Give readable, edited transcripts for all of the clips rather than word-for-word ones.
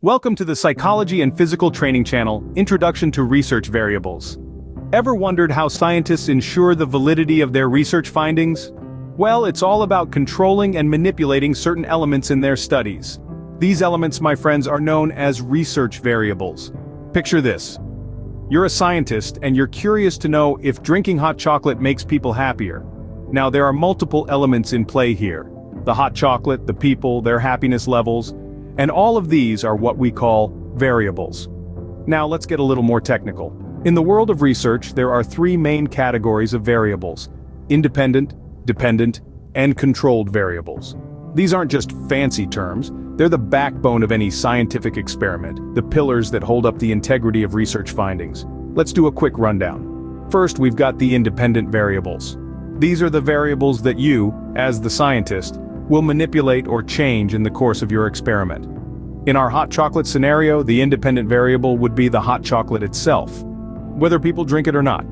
Welcome to the Psychology and Physical Training Channel, Introduction to Research Variables. Ever wondered how scientists ensure the validity of their research findings? Well, it's all about controlling and manipulating certain elements in their studies. These elements, my friends, are known as research variables. Picture this. You're a scientist and you're curious to know if drinking hot chocolate makes people happier. Now, there are multiple elements in play here. The hot chocolate, the people, their happiness levels, and all of these are what we call variables. Now let's get a little more technical. In the world of research, there are three main categories of variables: independent, dependent, and controlled variables. These aren't just fancy terms, they're the backbone of any scientific experiment, the pillars that hold up the integrity of research findings. Let's do a quick rundown. First, we've got the independent variables. These are the variables that you, as the scientist, will manipulate or change in the course of your experiment. In our hot chocolate scenario, the independent variable would be the hot chocolate itself, whether people drink it or not.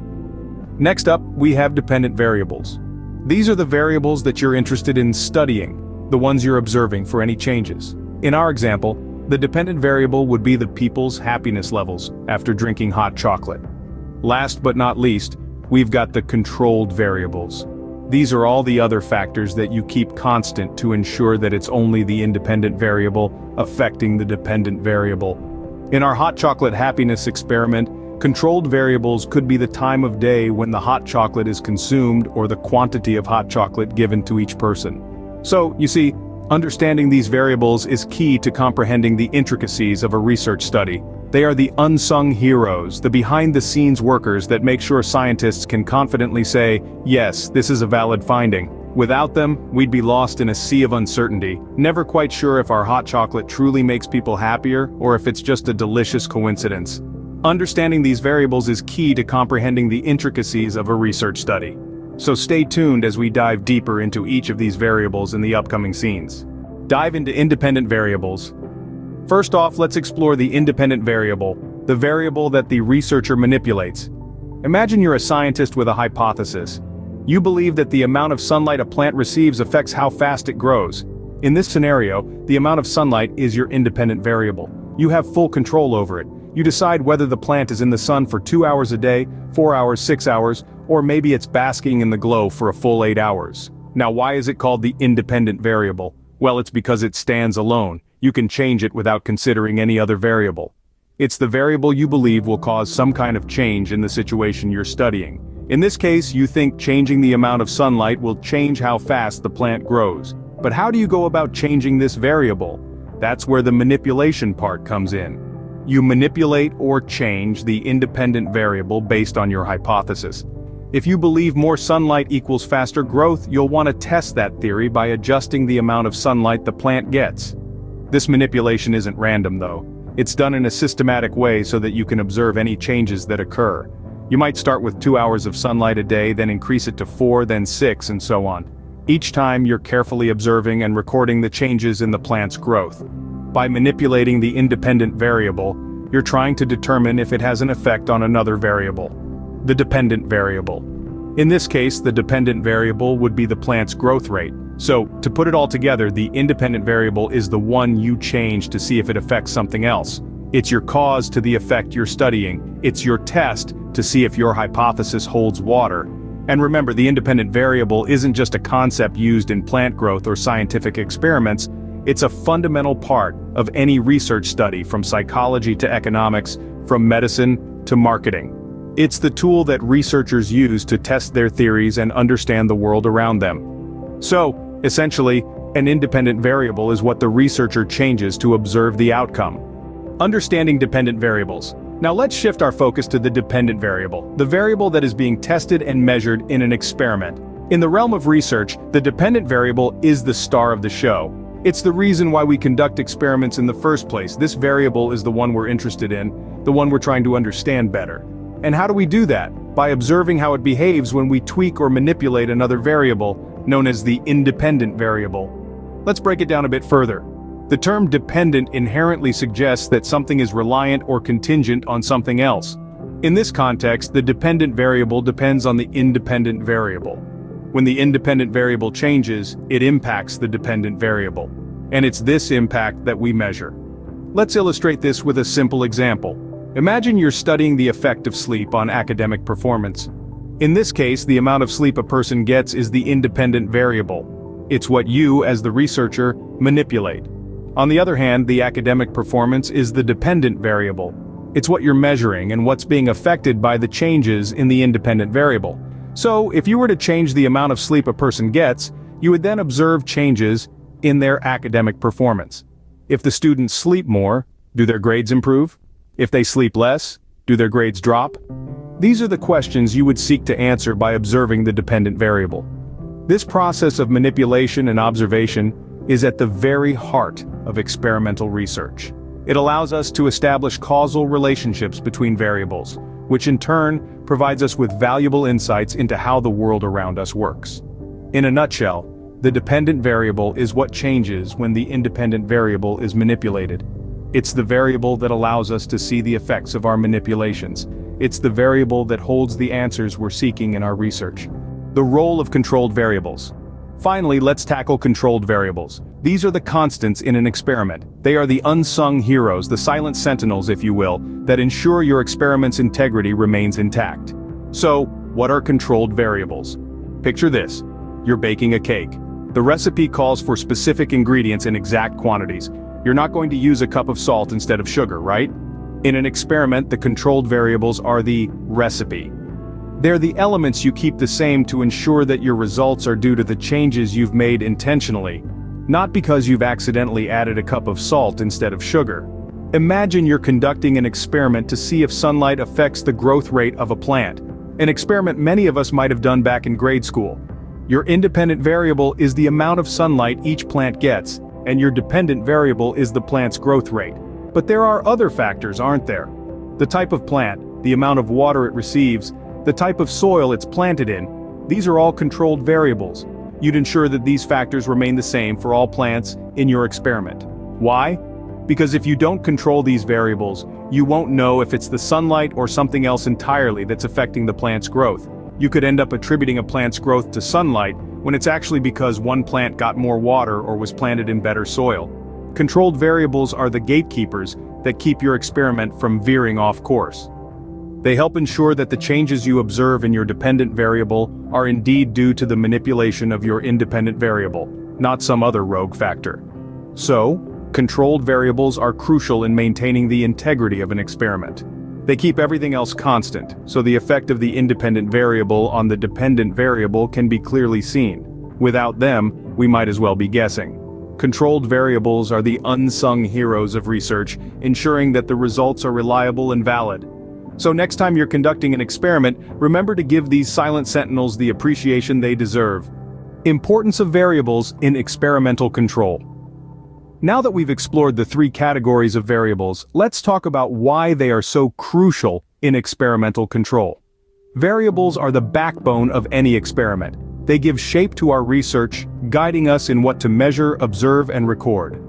Next up, we have dependent variables. These are the variables that you're interested in studying, the ones you're observing for any changes. In our example, the dependent variable would be the people's happiness levels after drinking hot chocolate. Last but not least, we've got the controlled variables. These are all the other factors that you keep constant to ensure that it's only the independent variable affecting the dependent variable. In our hot chocolate happiness experiment, controlled variables could be the time of day when the hot chocolate is consumed or the quantity of hot chocolate given to each person. So, you see, understanding these variables is key to comprehending the intricacies of a research study. They are the unsung heroes, the behind-the-scenes workers that make sure scientists can confidently say, yes, this is a valid finding. Without them, we'd be lost in a sea of uncertainty, never quite sure if our hot chocolate truly makes people happier or if it's just a delicious coincidence. Understanding these variables is key to comprehending the intricacies of a research study. So stay tuned as we dive deeper into each of these variables in the upcoming scenes. Dive into independent variables. First off, let's explore the independent variable, the variable that the researcher manipulates. Imagine you're a scientist with a hypothesis. You believe that the amount of sunlight a plant receives affects how fast it grows. In this scenario, the amount of sunlight is your independent variable. You have full control over it. You decide whether the plant is in the sun for 2 hours a day, 4 hours, 6 hours, or maybe it's basking in the glow for a full 8 hours. Now, why is it called the independent variable? Well, it's because it stands alone. You can change it without considering any other variable. It's the variable you believe will cause some kind of change in the situation you're studying. In this case, you think changing the amount of sunlight will change how fast the plant grows. But how do you go about changing this variable? That's where the manipulation part comes in. You manipulate or change the independent variable based on your hypothesis. If you believe more sunlight equals faster growth, you'll want to test that theory by adjusting the amount of sunlight the plant gets. This manipulation isn't random though. It's done in a systematic way so that you can observe any changes that occur. You might start with 2 hours of sunlight a day, then increase it to 4, then 6, and so on. Each time you're carefully observing and recording the changes in the plant's growth. By manipulating the independent variable, you're trying to determine if it has an effect on another variable, the dependent variable. In this case, the dependent variable would be the plant's growth rate. So, to put it all together, the independent variable is the one you change to see if it affects something else. It's your cause to the effect you're studying. It's your test to see if your hypothesis holds water. And remember, the independent variable isn't just a concept used in plant growth or scientific experiments. It's a fundamental part of any research study, from psychology to economics, from medicine to marketing. It's the tool that researchers use to test their theories and understand the world around them. So, essentially, an independent variable is what the researcher changes to observe the outcome. Understanding dependent variables. Now let's shift our focus to the dependent variable, the variable that is being tested and measured in an experiment. In the realm of research, the dependent variable is the star of the show. It's the reason why we conduct experiments in the first place. This variable is the one we're interested in, the one we're trying to understand better. And how do we do that? By observing how it behaves when we tweak or manipulate another variable, known as the independent variable. Let's break it down a bit further. The term dependent inherently suggests that something is reliant or contingent on something else. In this context, the dependent variable depends on the independent variable. When the independent variable changes, it impacts the dependent variable. And it's this impact that we measure. Let's illustrate this with a simple example. Imagine you're studying the effect of sleep on academic performance. In this case, the amount of sleep a person gets is the independent variable. It's what you, as the researcher, manipulate. On the other hand, the academic performance is the dependent variable. It's what you're measuring and what's being affected by the changes in the independent variable. So, if you were to change the amount of sleep a person gets, you would then observe changes in their academic performance. If the students sleep more, do their grades improve? If they sleep less, do their grades drop? These are the questions you would seek to answer by observing the dependent variable. This process of manipulation and observation is at the very heart of experimental research. It allows us to establish causal relationships between variables, which in turn provides us with valuable insights into how the world around us works. In a nutshell, the dependent variable is what changes when the independent variable is manipulated. It's the variable that allows us to see the effects of our manipulations. It's the variable that holds the answers we're seeking in our research. The role of controlled variables. Finally, let's tackle controlled variables. These are the constants in an experiment. They are the unsung heroes, the silent sentinels, if you will, that ensure your experiment's integrity remains intact. So, what are controlled variables? Picture this. You're baking a cake. The recipe calls for specific ingredients in exact quantities. You're not going to use a cup of salt instead of sugar, right? In an experiment, the controlled variables are the recipe. They're the elements you keep the same to ensure that your results are due to the changes you've made intentionally, not because you've accidentally added a cup of salt instead of sugar. Imagine you're conducting an experiment to see if sunlight affects the growth rate of a plant, an experiment many of us might have done back in grade school. Your independent variable is the amount of sunlight each plant gets, and your dependent variable is the plant's growth rate. But there are other factors, aren't there? The type of plant, the amount of water it receives, the type of soil it's planted in, these are all controlled variables. You'd ensure that these factors remain the same for all plants in your experiment. Why? Because if you don't control these variables, you won't know if it's the sunlight or something else entirely that's affecting the plant's growth. You could end up attributing a plant's growth to sunlight when it's actually because one plant got more water or was planted in better soil. Controlled variables are the gatekeepers that keep your experiment from veering off course. They help ensure that the changes you observe in your dependent variable are indeed due to the manipulation of your independent variable, not some other rogue factor. So, controlled variables are crucial in maintaining the integrity of an experiment. They keep everything else constant, so the effect of the independent variable on the dependent variable can be clearly seen. Without them, we might as well be guessing. Controlled variables are the unsung heroes of research, ensuring that the results are reliable and valid. So next time you're conducting an experiment, remember to give these silent sentinels the appreciation they deserve. Importance of variables in experimental control. Now that we've explored the three categories of variables, let's talk about why they are so crucial in experimental control. Variables are the backbone of any experiment. They give shape to our research, guiding us in what to measure, observe, and record.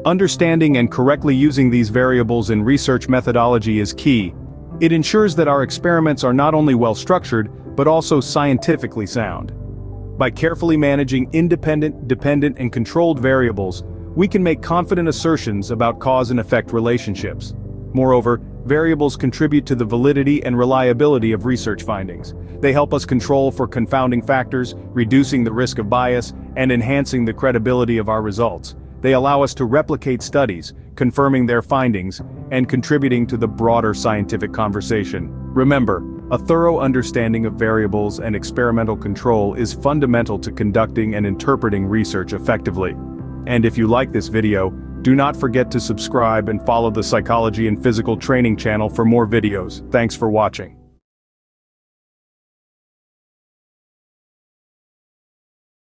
Understanding and correctly using these variables in research methodology is key. It ensures that our experiments are not only well-structured, but also scientifically sound. By carefully managing independent, dependent, and controlled variables, we can make confident assertions about cause and effect relationships. Moreover, variables contribute to the validity and reliability of research findings. They help us control for confounding factors, reducing the risk of bias, and enhancing the credibility of our results. They allow us to replicate studies, confirming their findings, and contributing to the broader scientific conversation. Remember, a thorough understanding of variables and experimental control is fundamental to conducting and interpreting research effectively. And if you like this video, do not forget to subscribe and follow the Psychology and Physical Training channel for more videos. Thanks for watching.